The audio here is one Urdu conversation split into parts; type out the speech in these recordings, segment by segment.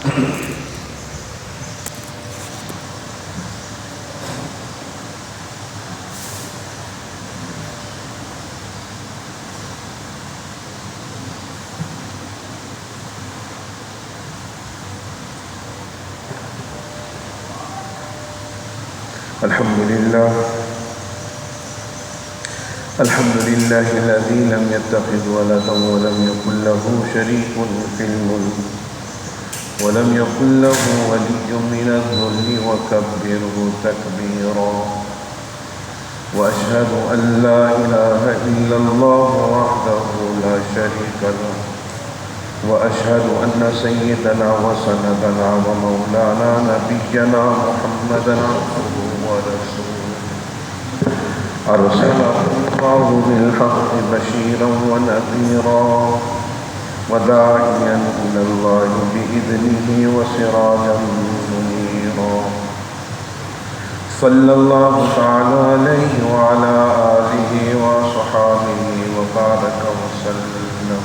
الحمد لله الذي لم يتخذ ولدا ولم يكن له شريك في الملك ولم يكن له ولي من الذل وكبره تكبيرا وأشهد أن لا إله إلا الله وحده لا شريك له وأشهد أن سيدنا وسندنا ومولانا نبينا محمدا عبده ورسوله أرسله الله بالحق بشيرا ونذيرا وداعيا إلى الله بإذنه وسراجا منيرا صلى الله تعالى عليه وعلى آله وصحابه وبارك وسلم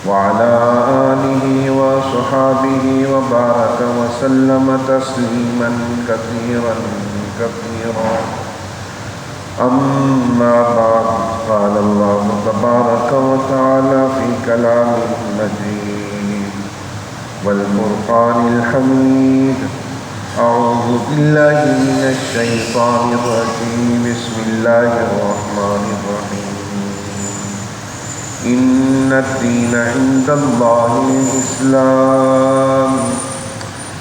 وعلى آله وصحابه وبارك وسلم تسليما كثيرا كثيرا أما بعد قال الله تبارك وتعالى في كلامه المجيد والفرقان الحميد أعوذ بالله من الشيطان الرجيم بسم الله الرحمن الرحيم إن الدين عند الله الإسلام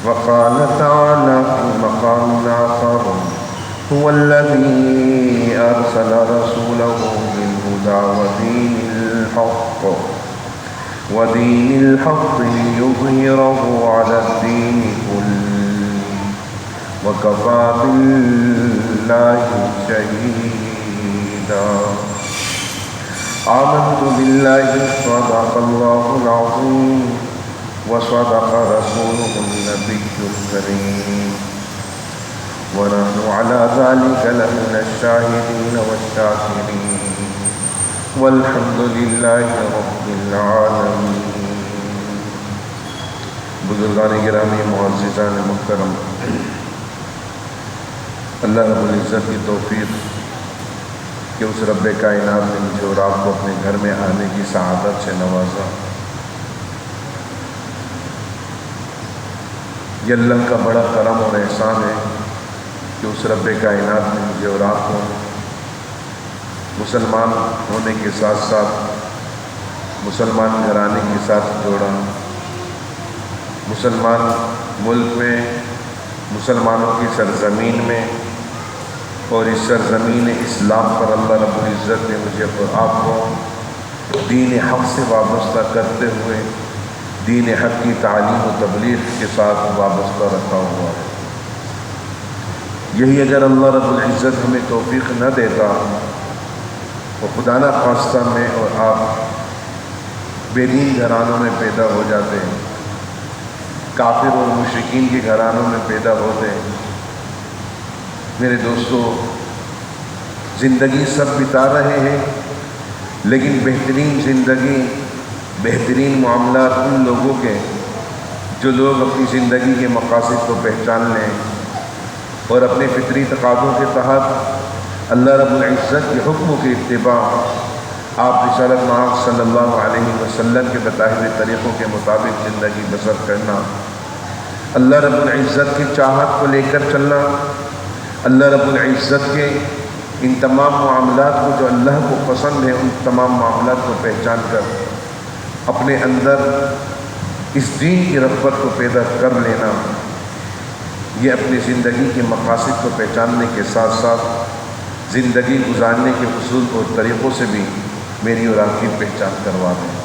وقال تعالى في مقام آخر هو الذي أرسل رسوله بالهدى ودين الحق ليظهره على الدين كله وكفى بالله شهيدا آمنت بالله صدق الله العظيم وصدق رسوله النبي الكريم ونحن على ذلك لمن الشاهدين والشاكرين والحمد لله رب العالمين. بزرگان گرامی، معززان محترم، اللہ رب العزت کی توفیق کہ اس رب کائنات نے مجھے اور آپ کو اپنے گھر میں آنے کی سعادت سے نوازا. یہ اللہ کا بڑا کرم اور احسان ہے کہ اس رب کائنات نے مجھے اور آپ کو مسلمان ہونے کے ساتھ ساتھ مسلمان گھرانے کے ساتھ جوڑا. مسلمان ملک میں، مسلمانوں کی سرزمین میں، اور اس سرزمین اسلام پر اللہ رب العزت نے مجھے اور آپ کو دین حق سے وابستہ کرتے ہوئے دین حق کی تعلیم و تبلیغ کے ساتھ وابستہ رکھا ہوا ہے. یہی اگر اللہ رب العزت ہمیں توفیق نہ دیتا اور خدا نہ خواستہ میں اور آپ بے دین گھرانوں میں پیدا ہو جاتے، کافر اور مشرکین کے گھرانوں میں پیدا ہوتے. میرے دوستو، زندگی سب بتا رہے ہیں، لیکن بہترین زندگی، بہترین معاملات ان لوگوں کے جو لوگ اپنی زندگی کے مقاصد کو پہچان لیں اور اپنے فطری تقاضوں کے تحت اللہ رب العزت کے حکم کی اتباع، آپ رسالت مآب صلی اللہ علیہ وسلم کے بتائے ہوئے طریقوں کے مطابق زندگی بسر کرنا، اللہ رب العزت کی چاہت کو لے کر چلنا، اللہ رب العزت کے ان تمام معاملات کو جو اللہ کو پسند ہے ان تمام معاملات کو پہچان کر اپنے اندر اس دین کی رغبت کو پیدا کر لینا، یہ اپنی زندگی کے مقاصد کو پہچاننے کے ساتھ ساتھ زندگی گزارنے کے اصول اور طریقوں سے بھی میری اور آپ کی پہچان کروا دیں.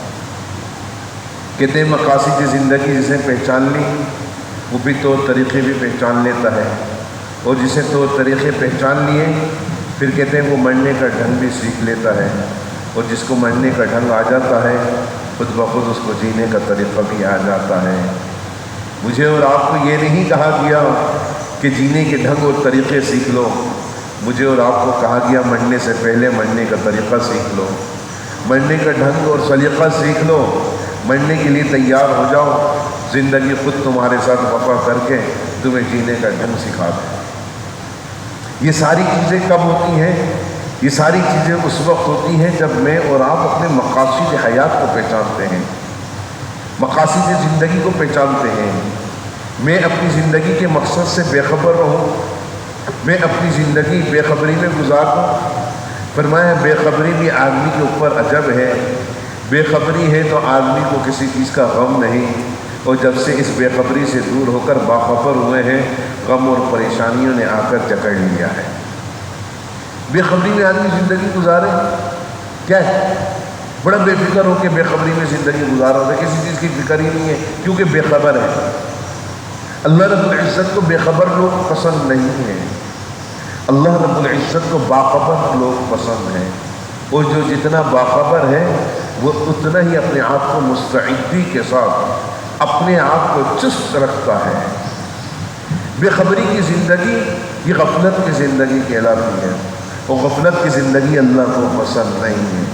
کہتے ہیں مقاصد زندگی جسے پہچان لی وہ بھی طور طریقے بھی پہچان لیتا ہے، اور جسے طور طریقے پہچان لیے پھر کہتے ہیں وہ مرنے کا ڈھنگ بھی سیکھ لیتا ہے، اور جس کو مرنے کا ڈھنگ آ جاتا ہے خود بخود اس کو جینے کا طریقہ بھی آ جاتا ہے. مجھے اور آپ کو یہ نہیں کہا گیا کہ جینے کے ڈھنگ اور طریقے سیکھ لو، مجھے اور آپ کو کہا گیا مرنے سے پہلے مرنے کا طریقہ سیکھ لو، مرنے کا ڈھنگ اور سلیقہ سیکھ لو، مرنے کے لیے تیار ہو جاؤ. زندگی خود تمہارے ساتھ وفا کر کے تمہیں جینے کا ڈھنگ سکھا دے۔ یہ ساری چیزیں کب ہوتی ہیں؟ یہ ساری چیزیں اس وقت ہوتی ہیں جب میں اور آپ اپنے مقاصد حیات کو پہچانتے ہیں، مقاصد زندگی کو پہچانتے ہیں۔ میں اپنی زندگی کے مقصد سے بے خبر رہوں، میں اپنی زندگی بے خبری میں گزاروں۔ فرمایا بے خبری بھی آدمی کے اوپر عجب ہے، بے خبری ہے تو آدمی کو کسی چیز کا غم نہیں، اور جب سے اس بے خبری سے دور ہو کر باخبر ہوئے ہیں، غم اور پریشانیوں نے آ کر جکڑ لیا ہے۔ بے خبری میں آدمی زندگی گزارے کیا ہے؟ بڑا بے فکر ہو کے بے خبری میں زندگی گزارا ہوتا ہے، کسی چیز کی فکر ہی نہیں ہے کیونکہ بے خبر ہے۔ اللہ رب العزت کو بے خبر لوگ پسند نہیں ہیں، اللہ رب العزت کو باخبر لوگ پسند ہیں، اور جو جتنا باخبر ہے وہ اتنا ہی اپنے آپ کو مستعدی کے ساتھ اپنے آپ کو چست رکھتا ہے۔ بے خبری کی زندگی یہ غفلت کی زندگی کہلاتی ہے، اور غفلت کی زندگی اللہ کو پسند نہیں ہے۔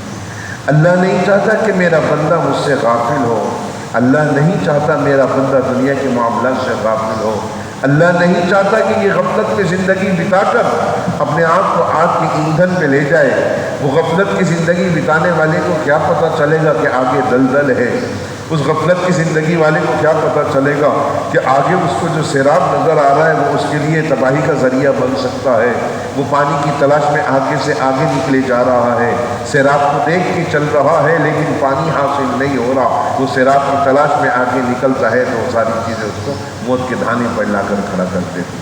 اللہ نہیں چاہتا کہ میرا بندہ مجھ سے غافل ہو، اللہ نہیں چاہتا میرا بندہ دنیا کے معاملات سے غافل ہو، اللہ نہیں چاہتا کہ یہ غفلت کی زندگی بتا کر اپنے آپ کو آگ کے ایندھن پہ لے جائے۔ وہ غفلت کی زندگی بتانے والے کو کیا پتہ چلے گا کہ آگے دلدل ہے، اس غفلت کی زندگی والے کو کیا پتہ چلے گا کہ آگے اس کو جو سیراب نظر آ رہا ہے وہ اس کے لیے تباہی کا ذریعہ بن سکتا ہے۔ وہ پانی کی تلاش میں آگے سے آگے نکلے جا رہا ہے، سیراب کو دیکھ کے چل رہا ہے لیکن پانی حاصل نہیں ہو رہا، وہ سیراب کی تلاش میں آگے نکلتا ہے تو وہ ساری چیزیں اس کو موت کے دھانے پر لا کر کھڑا کر دیتی۔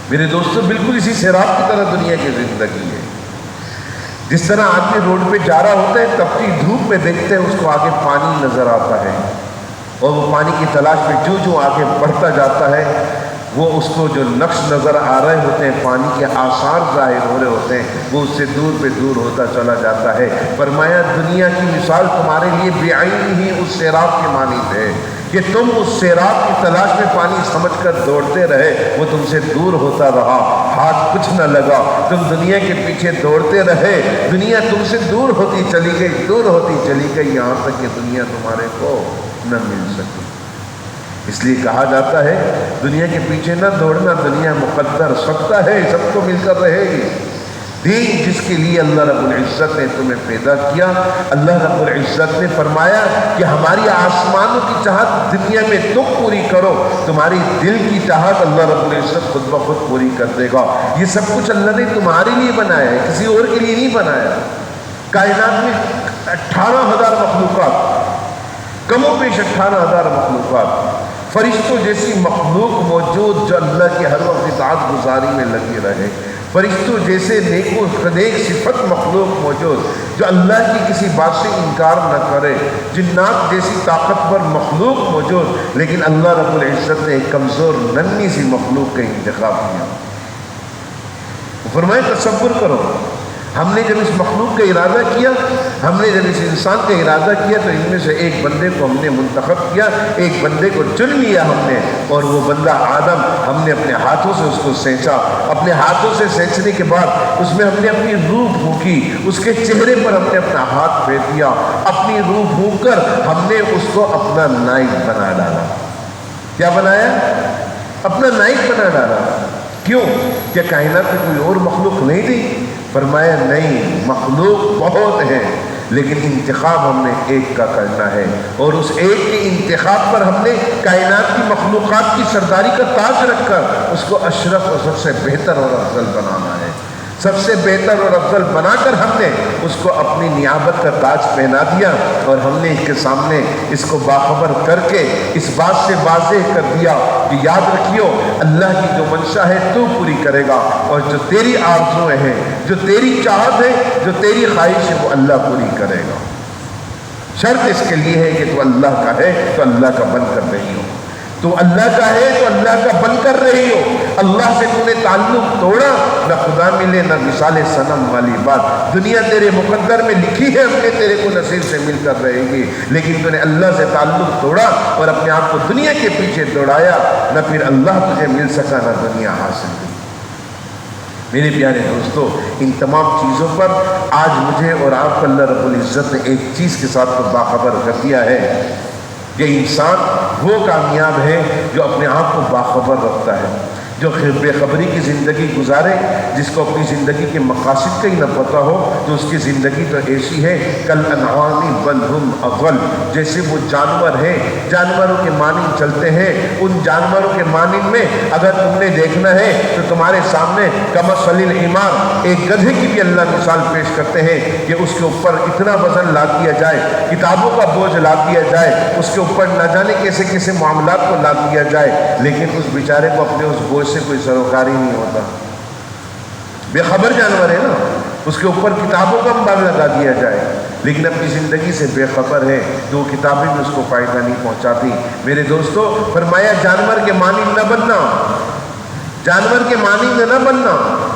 میرے دوستو بالکل اسی سیراب کی طرح دنیا کی زندگی ہے۔ جس طرح آدمی روڈ پہ جا رہا ہوتا ہے، تپتی دھوپ میں دیکھتے ہیں اس کو آگے پانی نظر آتا ہے، اور وہ پانی کی تلاش میں جو آگے بڑھتا جاتا ہے وہ اس کو جو نقش نظر آ رہے ہوتے ہیں، پانی کے آثار ظاہر ہو رہے ہوتے ہیں، وہ اس سے دور پہ دور ہوتا چلا جاتا ہے۔ فرمایا دنیا کی مثال تمہارے لیے بے عین ہی اس سیراب کے مانند ہے کہ تم اس سیراب کی تلاش میں پانی سمجھ کر دوڑتے رہے، وہ تم سے دور ہوتا رہا، ہاتھ کچھ نہ لگا، تم دنیا کے پیچھے دوڑتے رہے، دنیا تم سے دور ہوتی چلی گئی، دور ہوتی چلی گئی، یہاں تک کہ دنیا تمہارے کو نہ مل سکی۔ اس لیے کہا جاتا ہے دنیا کے پیچھے نہ دوڑنا، دنیا مقدر سکتا ہے، سب کو مل کر رہے گی۔ دین جس کے لیے اللہ رب العزت نے تمہیں پیدا کیا، اللہ رب العزت نے فرمایا کہ ہماری آسمانوں کی چاہت دنیا میں تم پوری کرو، تمہاری دل کی چاہت اللہ رب العزت خود بخود پوری کر دے گا۔ یہ سب کچھ اللہ نے تمہارے لیے بنایا ہے، کسی اور کے لیے نہیں بنایا۔ کائنات میں 18,000 مخلوقات، کم و بیش 18,000 مخلوقات، فرشتوں جیسی مخلوق موجود جو اللہ کی ہر وقت اطاعت گزاری میں لگی رہے، فرشتوں جیسے نیک صفت مخلوق موجود جو اللہ کی کسی بات سے انکار نہ کرے، جنات جیسی طاقتور مخلوق موجود، لیکن اللہ رب العزت نے ایک کمزور ننھی سی مخلوق کا انتخاب کیا۔ فرمائے تصور کرو، ہم نے جب اس مخلوق کا ارادہ کیا، ہم نے جب اس انسان کا ارادہ کیا تو ان میں سے ایک بندے کو ہم نے منتخب کیا، ایک بندے کو چن لیا ہم نے، اور وہ بندہ آدم ہم نے اپنے ہاتھوں سے اس کو سینچا، اپنے ہاتھوں سے سینچنے کے بعد اس میں ہم نے اپنی روح پھونکی، اس کے چہرے پر ہم نے اپنا ہاتھ پھیر دیا، اپنی روح پھونک کر ہم نے اس کو اپنا نائب بنا ڈالا۔ کیا بنایا؟ اپنا نائب بنا ڈالا۔ کیوں؟ کیا کائنات میں کوئی اور مخلوق نہیں تھی؟ فرمایا نہیں، مخلوق بہت ہے لیکن انتخاب ہم نے ایک کا کرنا ہے، اور اس ایک کے انتخاب پر ہم نے کائنات کی مخلوقات کی سرداری کا تاج رکھ کر اس کو اشرف اور سب سے بہتر اور افضل بنانا ہے۔ سب سے بہتر اور افضل بنا کر ہم نے اس کو اپنی نیابت کا تاج پہنا دیا، اور ہم نے اس کے سامنے اس کو باخبر کر کے اس بات سے واضح کر دیا کہ یاد رکھیو اللہ کی جو منشا ہے تو پوری کرے گا، اور جو تیری آرزویں ہیں، جو تیری چاہت ہے، جو تیری خواہش ہے، وہ اللہ پوری کرے گا۔ شرط اس کے لیے ہے کہ تو اللہ کا ہے تو اللہ کا بن کر رہی ہو، تو اللہ کا ہے تو اللہ کا بن کر رہی ہو۔ اللہ سے تو نے تعلق توڑا، نہ خدا ملے نہ مثال صنم والی بات، دنیا تیرے مقدر میں لکھی ہے، ہم نے تیرے کو نصیب سے مل کر رہے گی، لیکن تو نے اللہ سے تعلق توڑا اور اپنے آپ کو دنیا کے پیچھے دوڑایا، نہ پھر اللہ تجھے مل سکا نہ دنیا حاصل ہوئی۔ میرے پیارے دوستو، ان تمام چیزوں پر آج مجھے اور آپ کو اللہ رب العزت نے ایک چیز کے ساتھ تو باخبر کر دیا ہے یہ انسان وہ کامیاب ہے جو اپنے آپ کو باخبر رکھتا ہے، جو بے خبری کی زندگی گزارے، جس کو اپنی زندگی کے مقاصد کا ہی نہ پتہ ہو، تو اس کی زندگی تو ایسی ہے کل انعام بل ہم اضل، جیسے وہ جانور ہیں، جانوروں کے مانند چلتے ہیں۔ ان جانوروں کے مانند میں اگر تم نے دیکھنا ہے تو تمہارے سامنے کمثل الحمار، ایک گدھے کی بھی اللہ مثال پیش کرتے ہیں کہ اس کے اوپر اتنا وزن لاد دیا جائے، کتابوں کا بوجھ لاد دیا جائے، اس کے اوپر نہ جانے کیسے کیسے معاملات کو لاد دیا جائے، لیکن اس بیچارے کو اپنے اس بوجھ سے کوئی سروکاری نہیں ہوتا، بے خبر جانور ہے نا، اس کے اوپر کتابوں کا امبار لگا دیا جائے، لیکن اپنی زندگی سے بے خبر ہے، تو وہ کتابیں بھی اس کو فائدہ نہیں پہنچاتی۔ میرے دوستو، فرمایا جانور کے مانند نہ بننا، جانور کے مانند نہ بننا،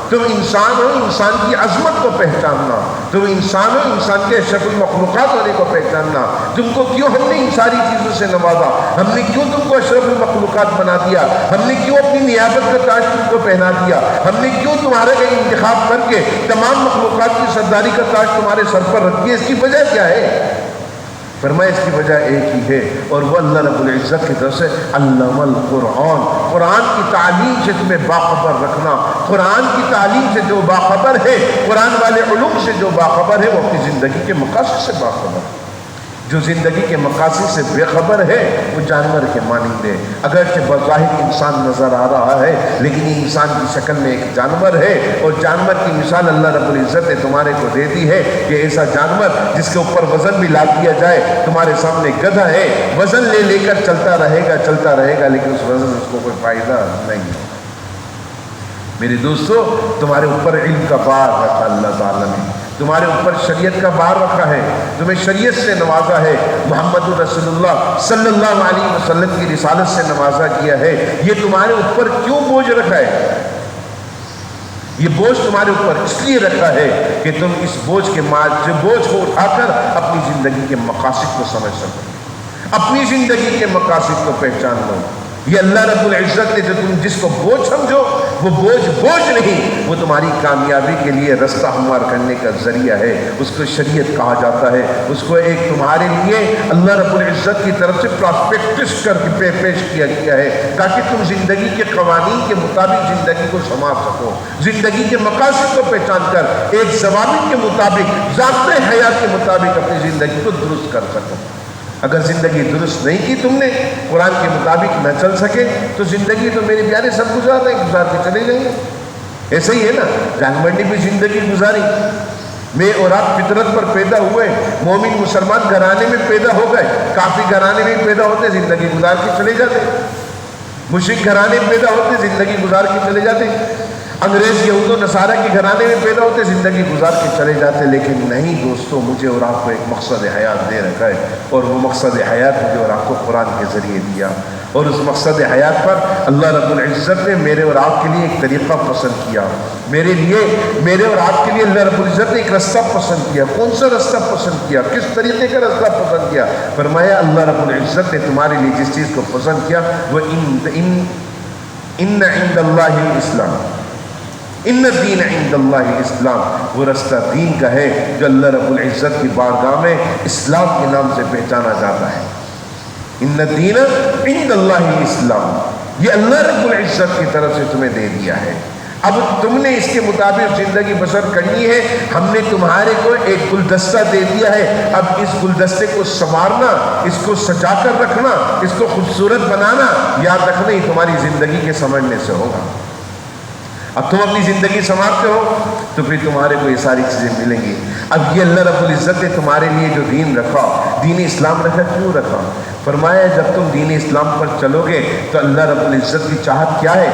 تم انسان ہو، انسان کی عظمت کو پہچاننا، تم انسان ہو، انسان کے اشرف المخلوقات ہونے کو پہچاننا۔ تم کو کیوں ہم نے ان ساری چیزوں سے نوازا، ہم نے کیوں تم کو اشرف المخلوقات بنا دیا، ہم نے کیوں اپنی نیابت کا تاج تم کو پہنا دیا، ہم نے کیوں تمہارے کا انتخاب کر کے تمام مخلوقات کی سرداری کا تاج تمہارے سر پر رکھ دیا، اس کی وجہ کیا ہے؟ فرمایا اس کی وجہ ایک ہی ہے، اور وہ اللہ رب العزت کی طرف سے علم القرآن، قرآن کی تعلیم سے تمہیں باخبر رکھنا۔ قرآن کی تعلیم سے جو باخبر ہے، قرآن والے علوم سے جو باخبر ہے، وہ اپنی زندگی کے مقاصد سے باخبر ہے۔ جو زندگی کے مقاصد سے بے خبر ہے وہ جانور کے مانند ہے، اگرچہ بظاہر انسان نظر آ رہا ہے، لیکن یہ انسان کی شکل میں ایک جانور ہے، اور جانور کی مثال اللہ رب العزت نے تمہارے کو دے دی ہے کہ ایسا جانور جس کے اوپر وزن بھی لاد دیا جائے، تمہارے سامنے گدھا ہے، وزن لے لے کر چلتا رہے گا، لیکن اس وزن اس کو کوئی فائدہ نہیں ہے۔ میرے دوستو، تمہارے اوپر علم کا بار رکھا اللہ تعالیٰ نے، تمہارے اوپر شریعت کا بار رکھا ہے، تمہیں شریعت سے نوازا ہے، محمد رسول اللہ صلی اللہ علیہ وسلم کی رسالت سے نوازا کیا ہے۔ یہ تمہارے اوپر کیوں بوجھ رکھا ہے؟ یہ بوجھ تمہارے اوپر اس لیے رکھا ہے کہ تم اس بوجھ کو اٹھا کر اپنی زندگی کے مقاصد کو سمجھ سکو، اپنی زندگی کے مقاصد کو پہچان لو۔ یہ اللہ رب العزت نے جو تم جس کو بوجھ سمجھو، وہ بوجھ نہیں، وہ تمہاری کامیابی کے لیے رستہ ہموار کرنے کا ذریعہ ہے۔ اس کو شریعت کہا جاتا ہے، اس کو ایک تمہارے لیے اللہ رب العزت کی طرف سے پراسپیکٹس کر کے پیش کیا گیا ہے، تاکہ تم زندگی کے قوانین کے مطابق زندگی کو سنوار سکو، زندگی کے مقاصد کو پہچان کر ایک ضوابط کے مطابق، ضابطۂ حیات کے مطابق اپنی زندگی کو درست کر سکو۔ اگر زندگی درست نہیں کی تم نے، قرآن کے مطابق نہ چل سکے، تو زندگی تو میرے پیارے سب گزار کے چلے جائیں گے۔ ایسا ہی ہے نا، جانور نے بھی زندگی گزاری، میں اور آپ فطرت پر پیدا ہوئے، مومن مسلمان گھرانے میں پیدا ہو گئے، کافی گھرانے میں پیدا ہوتے زندگی گزار کے چلے جاتے، مشرک گھرانے میں پیدا ہوتے زندگی گزار کے چلے جاتے، انگریز یہود و نصارہ کے گھرانے میں پیدا ہوتے زندگی گزار کے چلے جاتے۔ لیکن نہیں دوستو، مجھے اور آپ کو ایک مقصد حیات دے رکھا ہے، اور وہ مقصد حیات مجھے اور آپ کو قرآن کے ذریعے دیا، اور اس مقصد حیات پر اللہ رب العزت نے میرے اور آپ کے لیے ایک طریقہ پسند کیا، میرے اور آپ کے لیے اللہ رب العزت نے ایک رستہ پسند کیا۔ کون سا رستہ پسند کیا؟ کس طریقے کا رستہ پسند کیا؟ فرمایا اللہ رب العزت نے تمہارے لیے جس چیز کو پسند کیا وہ ان عند اللہ الاسلام، ان الدین عند اللہ الاسلام، وہ رستہ دین کا ہے جو اللہ رب العزت کی بارگاہ میں اسلام کے نام سے پہچانا جاتا ہے۔ ان الدین عند اللہ الاسلام، یہ اللہ رب العزت کی طرف سے تمہیں دے دیا ہے۔ اب تم نے اس کے مطابق زندگی بسر کرنی ہے۔ ہم نے تمہارے کو ایک گلدستہ دے دیا ہے، اب اس گلدستے کو سنوارنا، اس کو سجا کر رکھنا، اس کو خوبصورت بنانا، یاد رکھنا یہ تمہاری زندگی کے سمجھنے سے ہوگا۔ اب تم اپنی زندگی سنوارتے ہو تو پھر تمہارے کو یہ ساری چیزیں ملیں گی۔ اب یہ اللہ رب العزت نے تمہارے لیے جو دین رکھا، دین اسلام رکھا، کیوں رکھا؟ فرمایا جب تم دین اسلام پر چلو گے تو اللہ رب العزت کی چاہت کیا ہے؟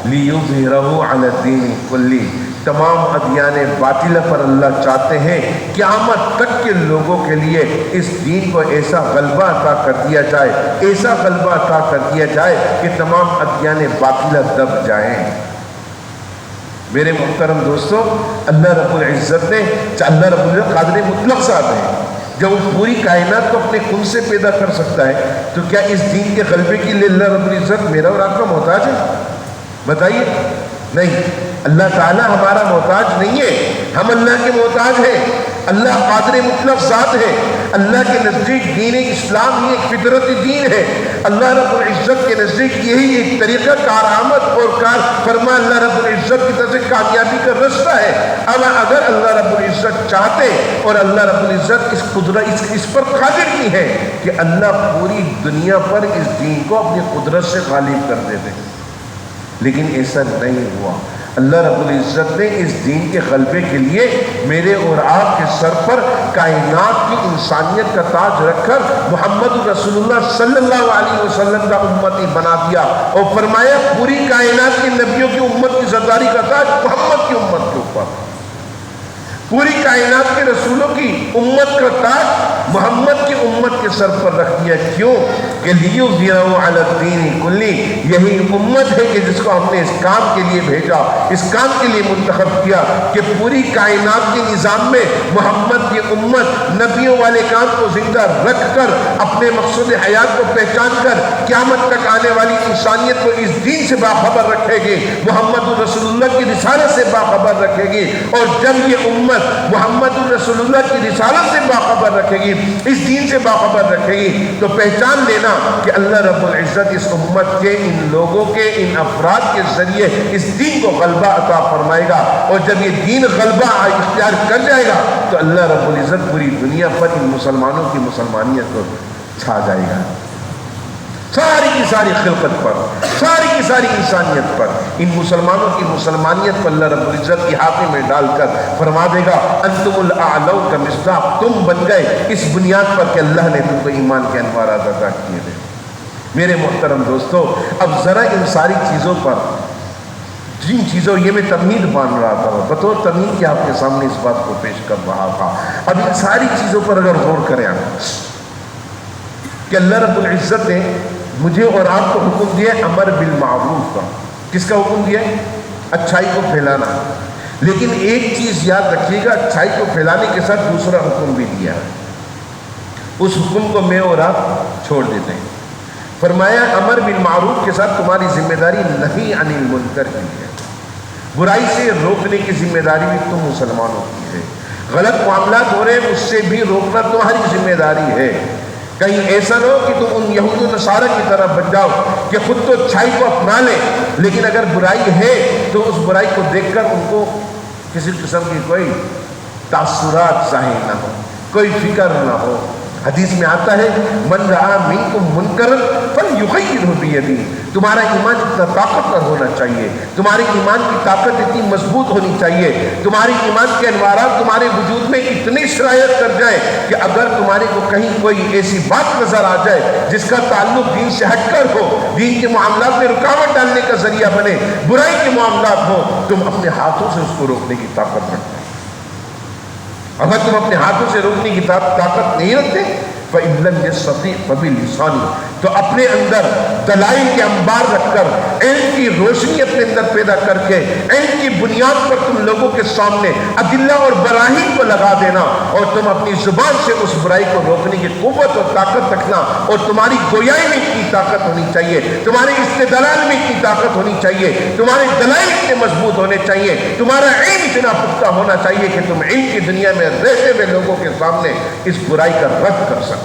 لِيُظْهِرَهُ عَلَى الدِّينِ كُلِّهِ، تمام ادیان باطلہ پر اللہ چاہتے ہیں قیامت تک کے لوگوں کے لیے اس دین کو ایسا غلبہ عطا کر دیا جائے، ایسا غلبہ عطا کر دیا جائے کہ تمام ادیان باطلہ دب جائیں۔ میرے محترم دوستو، اللہ رب العزت قادر مطلق ذات ہے، جب وہ پوری کائنات کو اپنے خون سے پیدا کر سکتا ہے تو کیا اس دین کے غلبے کے لیے اللہ رب العزت میرا اور آپ کا محتاج ہے؟ بتائیے، نہیں، اللہ تعالیٰ ہمارا محتاج نہیں ہے، ہم اللہ کے محتاج ہیں۔ اللہ قادر مطلق ذات ہے، اللہ کے نزدیک دین اسلام ہی ایک فطرتی دین ہے. اللہ رب العزت کے نزدیک یہی ایک طریقہ کارآمد اور کار فرما اللہ رب العزت کی طرف سے کامیابی کا رستہ ہے. اب اگر اللہ رب العزت چاہتے اور اللہ رب العزت اس قدرت اس پر قادر کی ہے کہ اللہ پوری دنیا پر اس دین کو اپنی قدرت سے غالب کر دیتے، لیکن ایسا نہیں ہوا. اللہ رب العزت نے اس دین کے غلبے کے لیے میرے اور آپ کے سر پر کائنات کی انسانیت کا تاج رکھ کر محمد رسول اللہ صلی اللہ علیہ وسلم کا امتی بنا دیا اور فرمایا پوری کائنات کے نبیوں کی امت کی سرداری کا تاج محمد کی امت کے اوپر، پوری کائنات کے رسولوں کی امت کا تاج محمد کی امت کے سر پر رکھ دیا. کیوں کہ لیظہرہ علی الدین کلی، یہی امت ہے کہ جس کو ہم نے اس کام کے لیے بھیجا، اس کام کے لیے منتخب کیا کہ پوری کائنات کے نظام میں محمد کی امت نبیوں والے کام کو زندہ رکھ کر اپنے مقصود حیات کو پہچان کر قیامت تک آنے والی انسانیت کو اس دین سے باخبر رکھے گی، محمد رسول اللہ کی رسالت سے باخبر رکھے گی. اور جب یہ امت محمد رسول اللہ کی رسالت سے باخبر رکھے گی، اس دین سے باخبر رکھے گی، تو پہچان لینا کہ اللہ رب العزت اس امت کے ان لوگوں کے ان افراد کے ذریعے اس دین کو غلبہ عطا فرمائے گا. اور جب یہ دین غلبہ اختیار کر جائے گا تو اللہ رب العزت پوری دنیا پر ان مسلمانوں کی مسلمانیت کو چھا جائے گا، ساری کی ساری خلقت پر، ساری کی ساری انسانیت پر. ان مسلمانوں کی مسلمانیت پر اللہ رب العزت کی احاطے میں ڈال کر فرما دے گا انتم الاعلون کا مصداق، تم بن گئے اس بنیاد پر کہ اللہ نے تم کو ایمان کے انوارات عطا کیے تھے. میرے محترم دوستو، اب ذرا ان ساری چیزوں پر، جن چیزوں یہ میں تمہید باندھ رہا تھا، بطور تمہید کہ آپ کے سامنے اس بات کو پیش کر رہا تھا، اب ان ساری چیزوں پر اگر غور کریں کہ اللہ رب العزت نے مجھے اور آپ کو حکم دیا امر بالمعروف کا. کس کا حکم دیا؟ اچھائی کو پھیلانا. لیکن ایک چیز یاد رکھیے گا، اچھائی کو پھیلانے کے ساتھ دوسرا حکم بھی دیا ہے. اس حکم کو میں اور آپ چھوڑ دیتے ہیں. فرمایا امر بالمعروف کے ساتھ تمہاری ذمہ داری نہی عن المنکر کی ہے، برائی سے روکنے کی ذمہ داری بھی تم مسلمانوں کی ہے. غلط معاملات ہو رہے ہیں اس سے بھی روکنا تمہاری ذمہ داری ہے. کہیں ایسا نہ ہو کہ تم ان یہود و نصارہ کی طرح بن جاؤ کہ خود تو اچھائی کو اپنا لے، لیکن اگر برائی ہے تو اس برائی کو دیکھ کر ان کو کسی قسم کی کوئی تاثرات ظاہر نہ ہو، کوئی فکر نہ ہو. حدیث میں آتا ہے من رآ منکم منکرا فلیغیرہ بیدہ. تمہارا ایمان اتنا طاقتور ہونا چاہیے، تمہاری ایمان کی طاقت اتنی مضبوط ہونی چاہیے، تمہاری ایمان کے انوارات تمہارے وجود میں اتنی شرائط کر جائے کہ اگر تمہارے کو کہیں کوئی ایسی بات نظر آ جائے جس کا تعلق دین سے ہٹ کر ہو، دین کے معاملات میں رکاوٹ ڈالنے کا ذریعہ بنے، برائی کے معاملات ہو، تم اپنے ہاتھوں سے اس کو روکنے کی طاقت رکھتے. اگر تم اپنے ہاتھوں سے روکنے کی طاقت نہیں رکھتے فَإِن لَمْ يَسْتَطِعْ فَبِلِسَانِهِ، تو اپنے اندر دلائل کے انبار رکھ کر، علم کی روشنی اپنے اندر پیدا کر کے، علم کی بنیاد پر تم لوگوں کے سامنے ادلہ اور براہین کو لگا دینا، اور تم اپنی زبان سے اس برائی کو روکنے کی قوت اور طاقت رکھنا. اور تمہاری گویائی میں اتنی طاقت ہونی چاہیے، تمہارے استدلال میں اتنی طاقت ہونی چاہیے، تمہارے دلائل اتنے مضبوط ہونے چاہیے، تمہارا علم اتنا پختہ ہونا چاہیے کہ تم علم کی دنیا میں رہتے ہوئے لوگوں کے سامنے اس برائی کا رد کر سکو.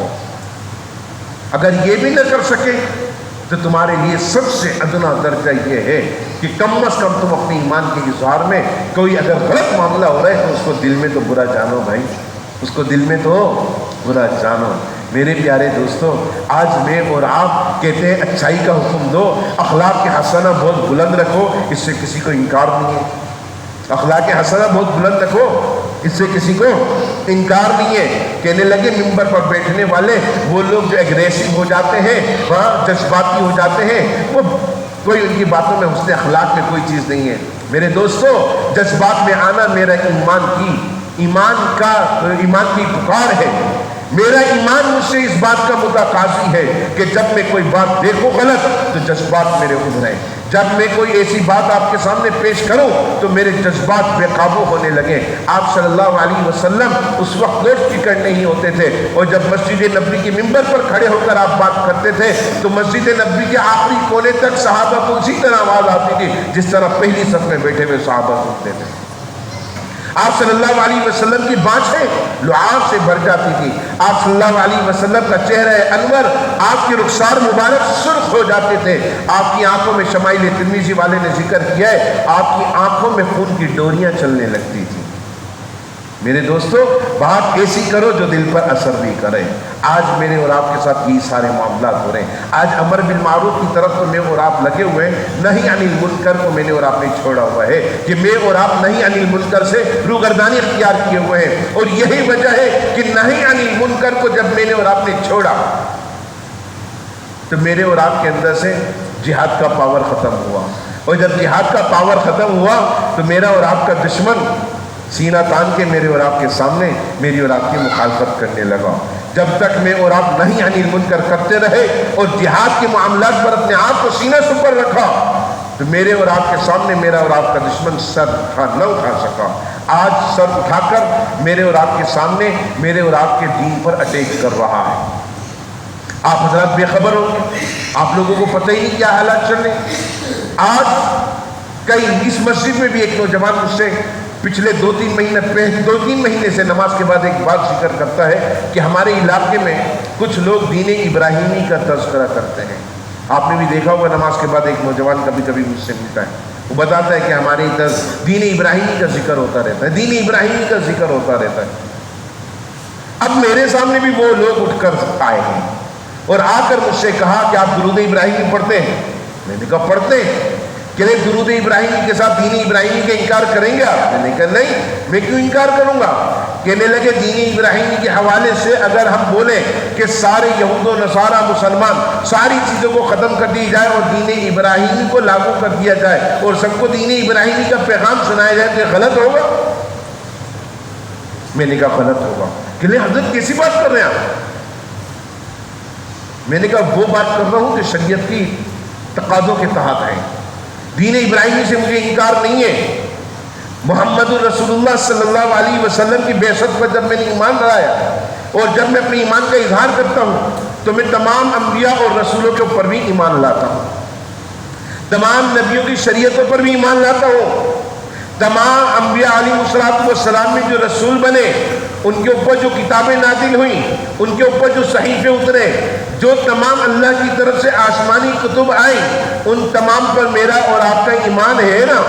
اگر یہ بھی نہ کر سکے تو تمہارے لیے سب سے ادنا درجہ یہ ہے کہ کم از کم تم اپنی ایمان کے اظہار میں کوئی اگر غلط معاملہ ہو رہا ہے تو اس کو دل میں تو برا جانو بھائی، اس کو دل میں تو برا جانو. میرے پیارے دوستو، آج میں اور آپ کہتے ہیں اچھائی کا حکم دو، اخلاق کے حسنہ بہت بلند رکھو، اس سے کسی کو انکار نہیں ہے. اخلاق حسنہ بہت بلند رکھو، اس سے کسی کو انکار نہیں ہے. کہنے لگے ممبر پر بیٹھنے والے وہ لوگ جو ایگریسو ہو جاتے ہیں، جذباتی ہو جاتے ہیں، وہ کوئی ان کی باتوں میں حسن اخلاق میں کوئی چیز نہیں ہے. میرے دوستو، جذبات میں آنا میرا ایمان کی پکار ہے. میرا ایمان مجھ سے اس بات کا متقاضی ہے کہ جب میں کوئی بات دیکھوں غلط تو جذبات میرے ابھریں. جب میں کوئی ایسی بات آپ کے سامنے پیش کروں تو میرے جذبات بے قابو ہونے لگے. آپ صلی اللہ علیہ وسلم اس وقت لوٹ فکر نہیں ہوتے تھے، اور جب مسجد نبوی کے ممبر پر کھڑے ہو کر آپ بات کرتے تھے تو مسجد نبوی کے آخری کونے تک صحابہ کو اسی طرح آواز آتی تھی جس طرح پہلی صف میں بیٹھے ہوئے صحابہ سنتے تھے. آپ صلی اللہ علیہ وسلم کی بانچیں لعاب سے بھر جاتی تھی، آپ صلی اللہ علیہ وسلم کا چہرہ انور، آپ کے رخسار مبارک سرخ ہو جاتے تھے، آپ کی آنکھوں میں شمائل ترمذی والے نے ذکر کیا ہے آپ کی آنکھوں میں خون کی ڈوریاں چلنے لگتی تھی۔ میرے دوستو، بات ایسی کرو جو دل پر اثر بھی کرے۔ آج میرے اور آپ کے ساتھ یہ سارے معاملات ہو رہے ہیں۔ آج امر بالمعروف کی طرف تو میں اور آپ لگے ہوئے ہیں، نہی عن المنکر کو میں نے اور آپ نے چھوڑا ہوا ہے کہ میں اور آپ نہی عن المنکر سے روگردانی اختیار کیے ہوئے ہیں، اور یہی وجہ ہے کہ نہی عن المنکر کو جب میں نے اور آپ نے چھوڑا تو میرے اور آپ کے اندر سے جہاد کا پاور ختم ہوا، اور جب جہاد کا پاور ختم ہوا تو میرا اور آپ کا دشمن سینہ تان کے میرے اور آپ کے سامنے میری اور آپ کی مخالفت کرنے لگا۔ جب تک میں اور آپ نہیں عن المنکر کرتے رہے اور جہاد کے معاملات پر اپنے آپ کو سینہ سپر رکھا تو میرے اور آپ کے سامنے میرا اور آپ کا دشمن سر نہ اٹھا سکا۔ آج سر اٹھا کر میرے اور آپ کے سامنے میرے اور آپ کے دین پر اٹیک کر رہا ہے۔ آپ حضرات بے خبر ہوں گے، آپ لوگوں کو پتہ ہی نہیں کیا حالات چل رہے۔ آج کئی اس مسجد میں بھی ایک نوجوان مجھ سے پچھلے دو تین مہینے سے نماز کے بعد ایک بات ذکر کرتا ہے کہ ہمارے علاقے میں کچھ لوگ دین ابراہیمی کا تذکرہ کرتے ہیں۔ آپ نے بھی دیکھا ہوگا نماز کے بعد ایک نوجوان کبھی کبھی مجھ سے ملتا ہے، وہ بتاتا ہے کہ ہمارے ادھر دین ابراہیمی کا ذکر ہوتا رہتا ہے، دین ابراہیمی کا ذکر ہوتا رہتا ہے۔ اب میرے سامنے بھی وہ لوگ اٹھ کر آئے ہیں اور آ کر مجھ سے کہا کہ آپ درود ابراہیمی پڑھتے ہیں؟ میں نے کہا پڑھتے ہیں۔ کہ درود ابراہیمی کے ساتھ دین ابراہیمی کا انکار کریں گے آپ؟ میں نے کہا نہیں، میں کیوں انکار کروں گا؟ کہنے لگے دین ابراہیمی کے حوالے سے اگر ہم بولیں کہ سارے یہود و نصارہ مسلمان ساری چیزوں کو ختم کر دی جائے اور دین ابراہیمی کو لاگو کر دیا جائے اور سب کو دین ابراہیمی کا پیغام سنایا جائے تو یہ غلط ہوگا؟ میں نے کہا غلط ہوگا۔ کہ لیں حضرت کیسی بات کر رہے ہیں آپ؟ میں نے کہا وہ بات کر رہا ہوں کہ شریعت کی تقاضوں کے تحت ہے، دین ابراہیمی سے مجھے انکار نہیں ہے۔ محمد الرسول اللہ صلی اللہ علیہ وسلم کی بعثت پر جب میں نے ایمان لایا اور جب میں اپنے ایمان کا اظہار کرتا ہوں تو میں تمام انبیاء اور رسولوں کے اوپر بھی ایمان لاتا ہوں، تمام نبیوں کی شریعتوں پر بھی ایمان لاتا ہوں، تمام انبیاء علیہ السلام میں جو رسول بنے ان کے اوپر جو کتابیں نازل ہوئیں، ان کے اوپر جو صحیفے اترے، جو تمام اللہ کی طرف سے آسمانی کتب آئیں، ان تمام پر میرا اور آپ کا ایمان ہے نا؟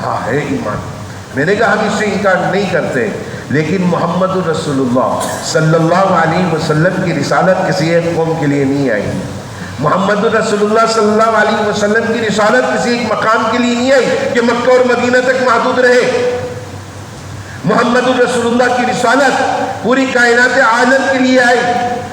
ہاں ہے ایمان۔ میں نے کہا ہم اس سے انکار نہیں کرتے، لیکن محمد الرسول اللہ صلی اللہ علیہ وسلم کی رسالت کسی ایک قوم کے لیے نہیں آئی، محمد الرسول اللہ صلی اللہ علیہ وسلم کی رسالت کسی ایک مقام کے لیے نہیں آئی کہ مکہ اور مدینہ تک محدود رہے۔ محمد الرسول اللہ کی رسالت پوری کائنات عالم کے لیے آئی۔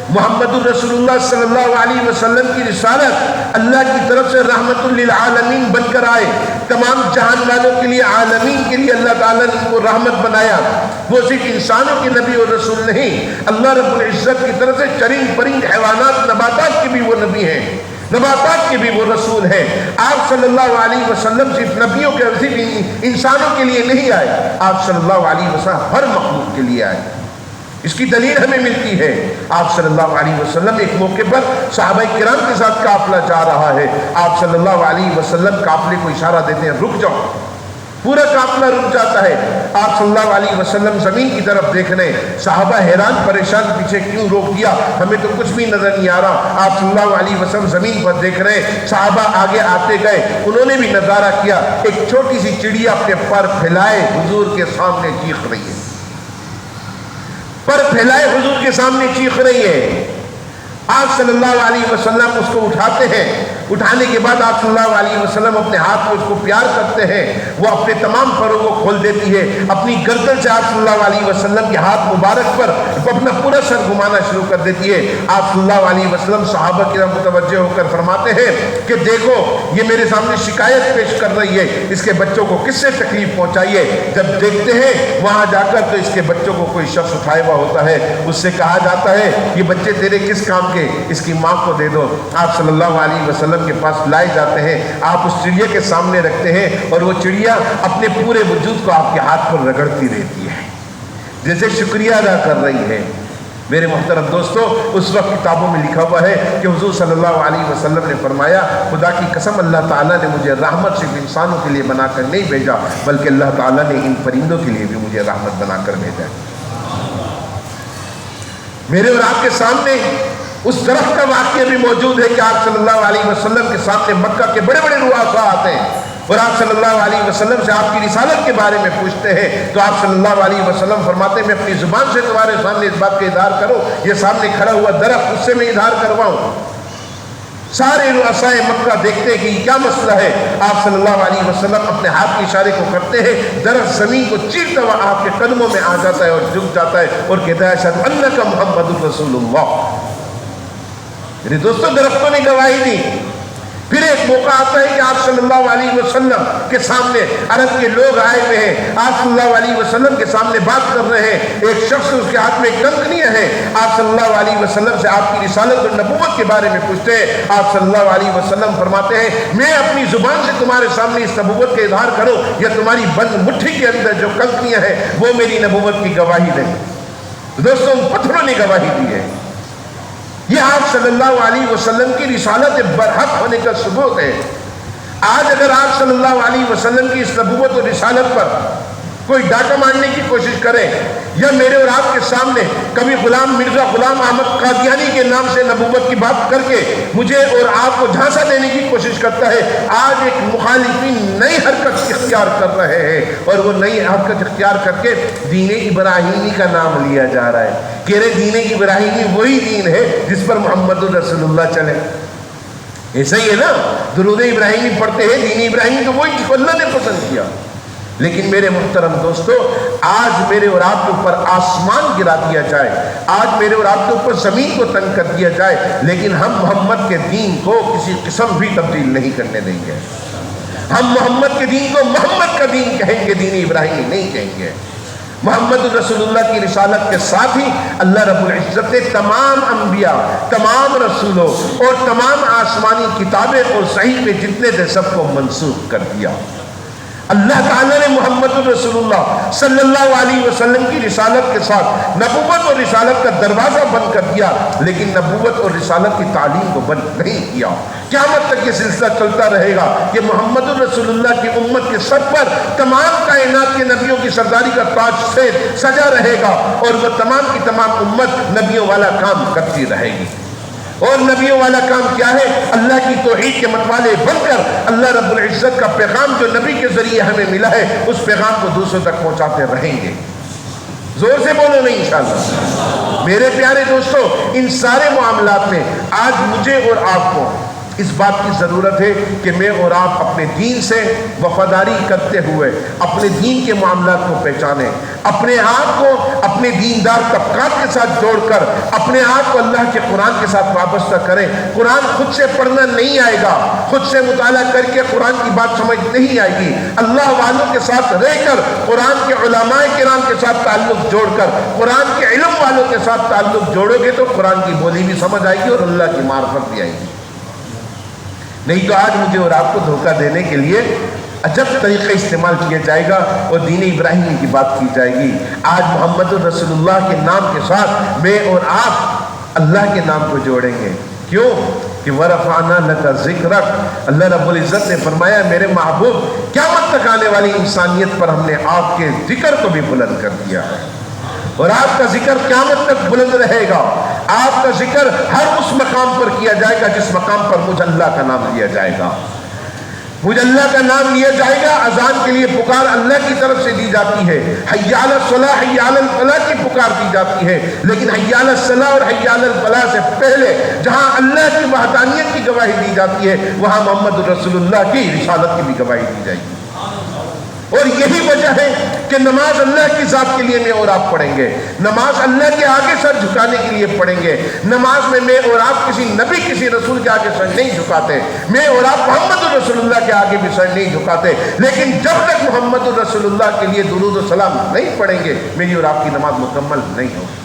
محمد الرسول اللہ صلی اللہ علیہ وسلم کی رسالت اللہ کی طرف سے رحمت للعالمین بن کر آئے، تمام جہان والوں کے لیے، عالمین کے لیے اللہ تعالیٰ نے ان کو رحمت بنایا۔ وہ صرف انسانوں کے نبی اور رسول نہیں، اللہ رب العزت کی طرف سے چرند پرند حیوانات نباتات کے بھی وہ نبی ہیں، نباتات کے بھی وہ رسول ہیں۔ آپ صلی اللہ علیہ وسلم صرف نبیوں کے صرف انسانوں کے لیے نہیں آئے، آپ صلی اللہ علیہ وسلم ہر مخلوق کے لیے آئے۔ اس کی دلیل ہمیں ملتی ہے، آپ صلی اللہ علیہ وسلم ایک موقع پر صحابہ کرام کے ساتھ قافلہ جا رہا ہے، آپ صلی اللہ علیہ وسلم قافلے کو اشارہ دیتے ہیں رک جاؤ، پورا قافلہ رک جاتا ہے، آپ صلی اللہ علیہ وسلم زمین کی طرف دیکھ رہے ہیں، صحابہ حیران پریشان پیچھے کیوں روک دیا، ہمیں تو کچھ بھی نظر نہیں آ رہا۔ آپ صلی اللہ علیہ وسلم زمین پر دیکھ رہے ہیں، صحابہ آگے آتے گئے، انہوں نے بھی نظارہ کیا، ایک چھوٹی سی چڑیا اپنے پر پھیلائے حضور کے سامنے چیخ رہی ہے، پر پھیلائے حضور کے سامنے چیخ رہی ہے۔ آپ صلی اللہ علیہ وسلم اس کو اٹھاتے ہیں، اٹھانے کے بعد آپ صلی اللہ علیہ وسلم اپنے ہاتھ میں اس کو پیار کرتے ہیں، وہ اپنے تمام پروں کو کھول دیتی ہے، اپنی گردن سے آپ صلی اللہ علیہ وسلم کے ہاتھ مبارک پر اپنا پورا سر گھمانا شروع کر دیتی ہے۔ آپ صلی اللہ علیہ وسلم صحابہ کی طرف متوجہ ہو کر فرماتے ہیں کہ دیکھو یہ میرے سامنے شکایت پیش کر رہی ہے، اس کے بچوں کو کس سے تکلیف پہنچائیے۔ جب دیکھتے ہیں وہاں جا کر تو اس کے بچوں کو کوئی شخص اٹھایا ہوا ہوتا ہے، اس سے کہا جاتا ہے یہ بچے تیرے کس کام کے، اس کی ماں کو دے دو۔ آپ صلی اللہ علیہ وسلم کے پاس لائے جاتے ہیں، آپ اس چڑیا کے سامنے رکھتے ہیں اور وہ چڑیا اپنے پورے وجود کو آپ کے ہاتھ پر رگڑتی رہتی ہے جیسے شکریہ ادا کر رہی ہے۔ میرے محترم دوستو، اس وقت کتابوں میں لکھا ہوا ہے کہ حضور صلی اللہ علیہ وسلم نے فرمایا، خدا کی قسم اللہ تعالیٰ نے مجھے رحمت صرف انسانوں کے لیے بنا کر نہیں بھیجا، بلکہ اللہ تعالیٰ نے ان پرندوں کے لیے بھی مجھے رحمت بنا کر بھیجا۔ میرے اور آپ کے سامنے اس درخت کا واقعہ بھی موجود ہے کہ آپ صلی اللہ علیہ وسلم کے سامنے مکہ کے بڑے بڑے رؤساء آتے ہیں اور آپ صلی اللہ علیہ وسلم سے آپ کی رسالت کے بارے میں پوچھتے ہیں، تو آپ صلی اللہ علیہ وسلم فرماتے ہیں میں اپنی زبان سے تمہارے سامنے اس بات کا اظہار کروں، یہ سامنے کھڑا ہوا درخت اس سے میں اظہار کرواؤں۔ سارے رؤساء مکہ دیکھتے ہیں کہ یہ کیا مسئلہ ہے، آپ صلی اللہ علیہ وسلم اپنے ہاتھ کے اشارے کو کرتے ہیں، درخت زمین کو چیرتا ہوا آپ کے قدموں میں آ جاتا ہے اور جھک جاتا ہے اور کہتا ہے اشہد انک محمد رسول اللہ۔ میرے دوستوں، درختوں نے گواہی دی۔ پھر ایک موقع آتا ہے کہ آپ صلی اللہ علیہ وسلم کے سامنے عرب کے لوگ آئے ہوئے ہیں، آپ صلی اللہ علیہ وسلم کے سامنے بات کر رہے ہیں، ایک شخص اس کے ہاتھ میں کنکریاں ہیں، آپ صلی اللہ علیہ وسلم سے آپ کی رسالت اور نبوت کے بارے میں پوچھتے ہیں، آپ صلی اللہ علیہ وسلم فرماتے ہیں میں اپنی زبان سے تمہارے سامنے اس نبوت کا اظہار کروں یا تمہاری بند مٹھی کے اندر جو کنکریاں ہیں وہ میری نبوت کی گواہی دیں۔ دوستوں، ان پتھروں نے گواہی دی ہے۔ یہ آپ صلی اللہ علیہ وسلم کی رسالت برحق ہونے کا ثبوت ہے۔ آج اگر آپ صلی اللہ علیہ وسلم کی اس نبوت اور رسالت پر کوئی ڈاکہ مارنے کی کوشش کرے یا میرے اور آپ کے سامنے کبھی مرزا غلام احمد قادیانی کے نام سے نبوت کی بات کر کے مجھے اور آپ کو جھانسا دینے کی کوشش کرتا ہے، آج ایک مخالفین نئی حرکت اختیار کر رہے ہیں اور وہ نئی حرکت اختیار کر کے دین ابراہیمی کا نام لیا جا رہا ہے، کہہ رہے دین ابراہیمی وہی دین ہے جس پر محمد الرسول اللہ چلے۔ ایسا ہی ہے نا، درود ابراہیمی پڑھتے ہیں، دین ابراہیمی تو وہی جس کو اللہ نے پسند کیا۔ لیکن میرے محترم دوستو، آج میرے اور آپ کے اوپر آسمان گرا دیا جائے، آج میرے اور آپ کے اوپر زمین کو تنگ کر دیا جائے، لیکن ہم محمد کے دین کو کسی قسم بھی تبدیل نہیں کرنے دیں گے۔ ہم محمد کے دین کو محمد کا دین کہیں گے، دین ابراہیمی نہیں کہیں گے۔ محمد رسول اللہ کی رسالت کے ساتھ ہی اللہ رب العزت نے تمام انبیاء، تمام رسولوں اور تمام آسمانی کتابیں اور صحیفے جتنے تھے سب کو منسوخ کر دیا۔ اللہ تعالیٰ نے محمد رسول اللہ صلی اللہ علیہ وسلم کی رسالت کے ساتھ نبوت اور رسالت کا دروازہ بند کر دیا، لیکن نبوت اور رسالت کی تعلیم کو بند نہیں کیا۔ قیامت تک یہ سلسلہ چلتا رہے گا کہ محمد رسول اللہ کی امت کے سر پر تمام کائنات کے نبیوں کی سرداری کا تاج سے سجا رہے گا اور وہ تمام کی تمام امت نبیوں والا کام کرتی رہے گی۔ اور نبیوں والا کام کیا ہے؟ اللہ کی توحید کے متوالے بن کر اللہ رب العزت کا پیغام جو نبی کے ذریعے ہمیں ملا ہے اس پیغام کو دوسروں تک پہنچاتے رہیں گے۔ زور سے بولو نہیں انشاءاللہ۔ میرے پیارے دوستو، ان سارے معاملات میں آج مجھے اور آپ کو اس بات کی ضرورت ہے کہ میں اور آپ اپنے دین سے وفاداری کرتے ہوئے اپنے دین کے معاملات کو پہچانیں، اپنے آپ کو اپنے دیندار طبقات کے ساتھ جوڑ کر اپنے آپ کو اللہ کے قرآن کے ساتھ وابستہ کریں۔ قرآن خود سے پڑھنا نہیں آئے گا، خود سے مطالعہ کر کے قرآن کی بات سمجھ نہیں آئے گی، اللہ والوں کے ساتھ رہ کر قرآن کے علماء کرام کے ساتھ تعلق جوڑ کر قرآن کے علم والوں کے ساتھ تعلق جوڑو گے تو قرآن کی بولی بھی سمجھ آئے گی اور اللہ کی معرفت بھی آئے گی۔ نہیں تو آج مجھے اور آپ کو دھوکہ دینے کے لیے عجب طریقہ استعمال کیا جائے گا اور دین ابراہیمی کی بات کی جائے گی۔ آج محمد رسول اللہ کے نام کے ساتھ میں اور آپ اللہ کے نام کو جوڑیں گے۔ کیوں کہ وَرَفَعْنَا لَكَ ذِكْرَكَ، اللہ رب العزت نے فرمایا میرے محبوب قیامت تک آنے والی انسانیت پر ہم نے آپ کے ذکر کو بھی بلند کر دیا ہے اور آپ کا ذکر قیامت تک بلند رہے گا۔ آپ کا ذکر ہر اس مقام پر کیا جائے گا جس مقام پر مجھ اللہ کا نام لیا جائے گا۔ مجھ اللہ کا نام لیا جائے گا، اذان کے لیے پکار اللہ کی طرف سے دی جاتی ہے، حی علی الصلاۃ حی علی الفلاح کی پکار دی جاتی ہے، لیکن حی علی الصلاۃ اور حی علی الفلاح سے پہلے جہاں اللہ کی وحدانیت کی گواہی دی جاتی ہے وہاں محمد رسول اللہ کی رسالت کی بھی گواہی دی جائے گی۔ اور یہی وجہ ہے کہ نماز اللہ کی ذات کے لیے میں اور آپ پڑھیں گے، نماز اللہ کے آگے سر جھکانے کے لیے پڑھیں گے۔ نماز میں اور آپ کسی نبی کسی رسول کے آگے سر نہیں جھکاتے، میں اور آپ محمد رسول اللہ کے آگے بھی سر نہیں جھکاتے، لیکن جب تک محمد رسول اللہ کے لیے درود و سلام نہیں پڑھیں گے میری اور آپ کی نماز مکمل نہیں ہوگی۔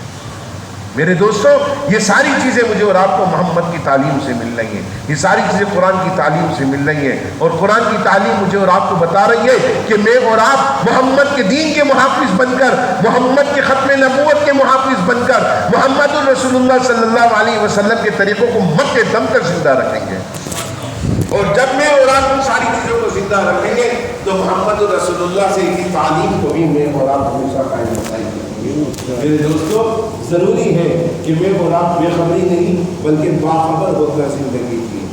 میرے دوستو، یہ ساری چیزیں مجھے اور آپ کو محمد کی تعلیم سے مل رہی ہیں، یہ ساری چیزیں قرآن کی تعلیم سے مل رہی ہیں، اور قرآن کی تعلیم مجھے اور آپ کو بتا رہی ہے کہ میں اور آپ محمد کے دین کے محافظ بن کر، محمد کے ختم نبوت کے محافظ بن کر، محمد الرسول اللہ صلی اللہ علیہ وسلم کے طریقوں کو مد دم کر زندہ رکھیں گے۔ اور جب میں اور آپ ان ساری چیزوں کو زندہ رکھیں گے تو محمد الرسول اللہ سے کی تعلیم کو بھی میں اور آپ ہمیشہ قائم رکھیں گے۔ میرے دوستو، ضروری ہے کہ میں اور آپ بے خبری نہیں بلکہ باخبر ہو کر زندگی کی۔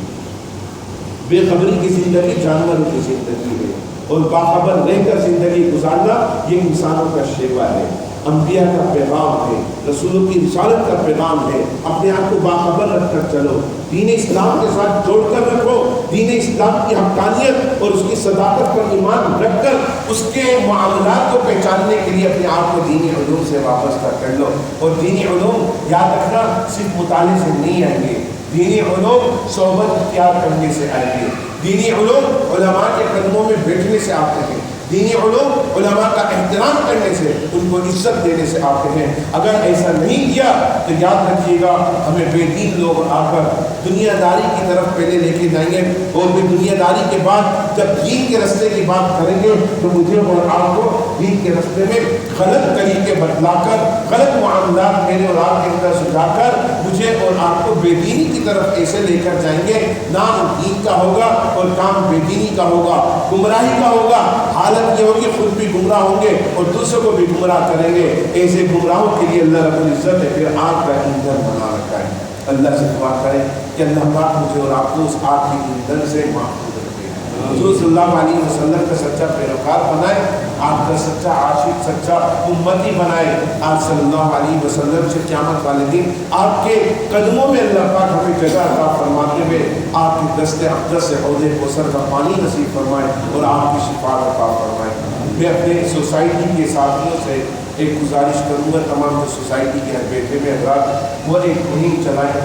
بے خبری کی زندگی جانوروں کی زندگی ہے، اور باخبر رہ کر زندگی گزارنا یہ انسانوں کا شیوا ہے، انبیاء کا پیغام ہے، رسولوں کی رسالت کا پیغام ہے۔ اپنے آپ کو باخبر رکھ کر چلو، دین اسلام کے ساتھ جوڑ کر رکھو، دین اسلام کی حقانیت اور اس کی صداقت پر ایمان رکھ کر اس کے معاملات کو پہچاننے کے لیے اپنے آپ کو دینی علوم سے وابستہ کر لو۔ اور دینی علوم یاد رکھنا صرف مطالعے سے نہیں آئیں گے، دینی علوم صحبت اختیار کرنے سے آئیں گے، دینی علوم علماء کے قدموں میں بیٹھنے سے آتے ہیں، دینی علوم علماء کا احترام کرنے سے، ان کو عزت دینے سے آتے ہیں۔ اگر ایسا نہیں کیا تو یاد رکھیے گا ہمیں بے دین لوگ آ کر دنیا داری کی طرف پہلے لے کے جائیں گے، اور پھر دنیا داری کے بعد جب دین کے رستے کی بات کریں گے تو مجھے اور آپ کو دین کے رستے میں غلط طریقے بتلا کر، غلط معاملات میرے اور آپ کے اندر سجا کر مجھے اور آپ کو بے دینی کی طرف ایسے لے کر جائیں گے، نام دین کا ہوگا اور کام بے دینی کا ہوگا، گمراہی کا ہوگا۔ حالت یہ ہوگی خود بھی گمراہ ہوں گے اور دوسروں کو بھی گمراہ کریں گے۔ ایسے گمراہوں کے لیے اللہ رب العزت نے پھر آگ کا ایندھن بنا رکھا ہے۔ اللہ سے دعا کریں کہ اللہ پاک مجھے اور آپ کو اس آگ کی ایندھن سے محفوظ رکھے، حضور صلی اللہ علیہ وسلم کا سچا پیروکار بنائے، آپ کا سچا عاشق، سچا امتی بنائے۔ آپ صلی اللہ علیہ وسلم سے قیامت والے دن آپ کے قدموں میں اللہ پاک ہمیں جگہ عطا فرماتے ہوئے آپ کے دست اقدس سے حوض کوثر کا پانی نصیب فرمائے اور آپ کی شفاعت عطا فرمائے۔ میں اپنے سوسائٹی کے ساتھیوں سے ایک گزارش کروں گا، تمام جو سوسائٹی کے ہر بیٹھے میں حضرات، وہ ایک مہم چلائیں،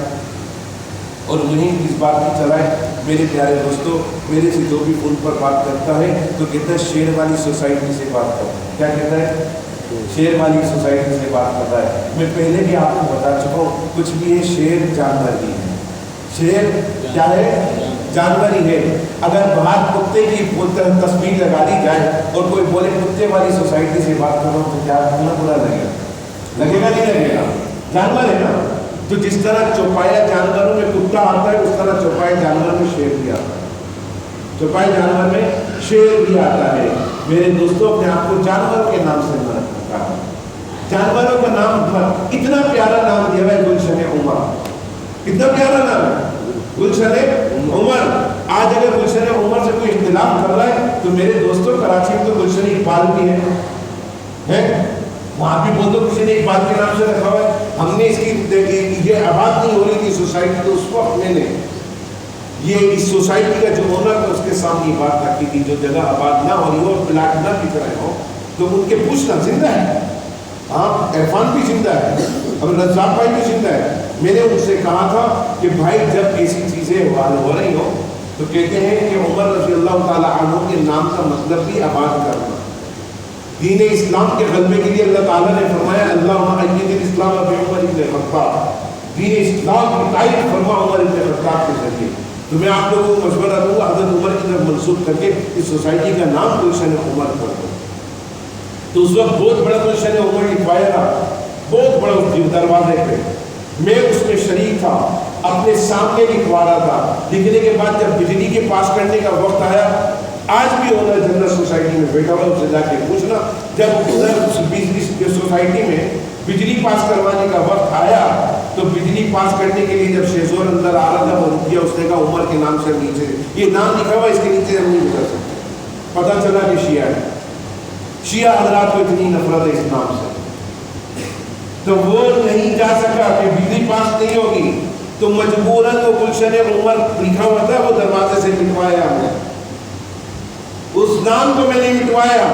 اور مہم کس بات کی چلائیں؟ میرے پیارے دوستو، میرے سے جو بھی فون پر بات کرتا ہے تو کہتا ہے شیر والی سوسائٹی سے بات کرتا ہے۔ کیا کہتا ہے؟ شیر والی سوسائٹی سے بات کرتا ہے۔ میں پہلے بھی آپ کو بتا چکا ہوں، کچھ بھی ہے، شیر جانور ہی ہے۔ شیر کیا ہے؟ جانور ہی ہے۔ اگر باہر کتے کی تصویر لگا دی جائے اور کوئی بولے کتے والی سوسائٹی سے بات کر رہا ہوں تو کیا برا لگے گا؟ لگے گا نہیں لگے گا؟ جانور ہے نا۔ تو جس طرح چوپایا جانوروں میں کتا آتا ہے، اس طرح چوپائے جانور میں شیر بھی آتا ہے، چوپائے جانور میں شیر بھی آتا ہے۔ میرے دوستوں، اپنے آپ کو جانور کے نام سے نہ رکھا، جانوروں کا نام اتنا پیارا نام دیا ہے گلشن عمر، اتنا پیارا نام ہے گلشن عمر۔ آج اگر گلشن عمر سے کوئی اختلاف کر رہا ہے تو میرے دوستوں، کراچی میں تو گلشن اقبال بھی ہے، وہاں بھی بول دو کسی نے اقبال کے نام سے رکھا ہوا ہے۔ ہم نے اس کی یہ آباد نہیں ہو رہی تھی سوسائٹی، تو اس وقت میں نے یہ اس سوسائٹی کا جو اونر تھا اس کے سامنے یہ بات رکھی تھی، جو جگہ آباد نہ ہو رہی ہو اور پلاٹ نہ بک رہے ہو تو ان کے پوچھنا زندہ ہے، ہاں عرفان بھی زندہ ہے اور رزاق بھائی بھی زندہ ہے۔ میں نے ان سے کہا تھا کہ بھائی جب ایسی چیزیں ہو رہی ہو تو کہتے ہیں کہ عمر رضی اللہ تعالیٰ عنہ کے نام کا مطلب بھی آباد کرنا۔ دین اسلام کے غلبے کے لیے اللہ تعالیٰ نے فرمایا اللہم ایّد الاسلام بعمر ابن الخطاب، دین اسلام کی تائید فرما عمر ابن الخطاب کے ذریعے۔ تو میں آپ لوگوں کو مشورہ دوں گا حضرت عمر کی طرف منسوخ کر کے اس سوسائٹی کا نام گلشن عمر کر دو۔ تو اس وقت بہت بڑا گلشن عمر لکھوایا تھا، بہت بڑا دروازے پہ، میں اس میں شریک تھا، اپنے سامنے لکھوا رہا تھا۔ لکھنے کے بعد جب بجلی کے پاس کرنے کا وقت آیا، آج بھی اونر جنرل سوسائٹی میں بیٹھا ہوا، اس سے جا کے پوچھنا، جب بجلی سوسائٹی میں بجلی پاس کروانے کا وقت آیا تو بجلی پاس کرنے کے لیے جب شیزور اندر آ رہا تھا وہ رک گیا، اس نے کہا عمر کے نام سے نیچے یہ نام لکھا ہوا، اس کے نیچے ہم نہیں گزر سکتے۔ پتہ چلا کہ شیعہ ہے، شیعہ حضرات کو اتنی نفرت ہے اس نام سے، تو وہ نہیں جا سکا کہ بجلی پاس نہیں ہوگی، تو مجبوراً وہ گلشن عمر لکھا ہوا تھا وہ دروازے سے مٹوایا ہم نے، اس نام کو میں نے مٹوایا،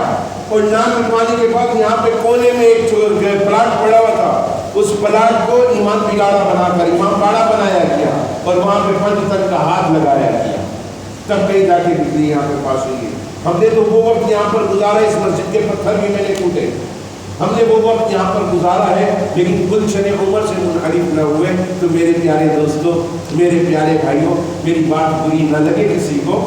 اور نام مٹوانے کے بعد یہاں پہ کونے میں ایک پلاٹ پڑا ہوا تھا، اس پلاٹ کو ایمان بگاڑا بنا کر امام باڑا بنایا گیا اور وہاں پہ 5 تک کا ہاتھ لگایا گیا، تب کہیں جا کے بجلی یہاں پہ پاس ہوئی ہے۔ ہم نے تو وہ وقت یہاں پر گزارا، اس مسجد کے پتھر بھی میں نے کوٹے، ہم نے وہ وقت یہاں پر گزارا ہے لیکن گلشن عمر سے منحرف نہ ہوئے. تو میرے پیارے دوستوں، میرے پیارے بھائیوں، میری بات بری نہ لگے کسی کو،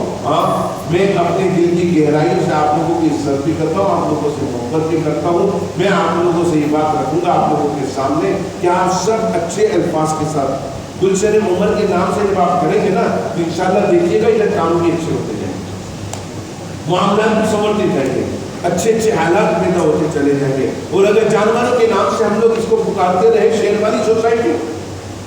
میں اپنے دل کی گہرائیوں سے آپ لوگوں کی عزت بھی کرتا ہوں، آپ لوگوں سے محبت بھی کرتا ہوں. میں آپ لوگوں سے یہ بات رکھوں گا آپ لوگوں کے سامنے کہ آپ سب اچھے الفاظ کے ساتھ گلشن عمر کے نام سے جب آپ کریں گے نا تو انشاءاللہ دیکھیے گا ادھر کام بھی اچھے ہوتے جائیں گے، معاملات بھی سنورتے جائیں گے، اچھے اچھے حالات پیدا ہوتے چلے جائیں گے. اور اگر جانوروں کے نام سے ہم لوگ اس کو پکارتے رہے شہر والی سوسائٹی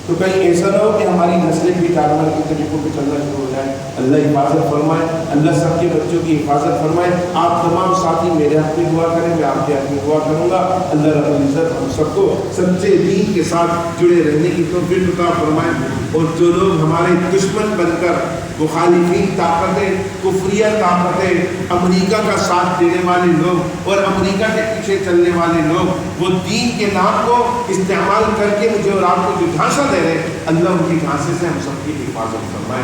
تو کہیں ایسا نہ ہو کہ ہماری نسلیں بھی جانور کے طریقوں پہ چلنا شروع ہو جائے. اللہ حفاظت فرمائے، اللہ سب کے بچوں کی حفاظت فرمائے. آپ تمام ساتھی میرے حق میں دعا کریں، میں آپ کے حق میں دعا کروں گا. اللہ رب العزت ہم سب کو سچے دین کے ساتھ جڑے رہنے کی توفیق عطا فرمائے. اور جو لوگ ہمارے دشمن بن کر مخالفین طاقتیں، کفریہ طاقتیں، امریکہ کا ساتھ دینے والے لوگ اور امریکہ کے پیچھے چلنے والے لوگ وہ دین کے نام کو استعمال کر کے مجھے اور آپ کو جو جھانسا دے رہے ہیں، اللہ ان کی جھانسے سے ہم سب کی حفاظت فرمائے.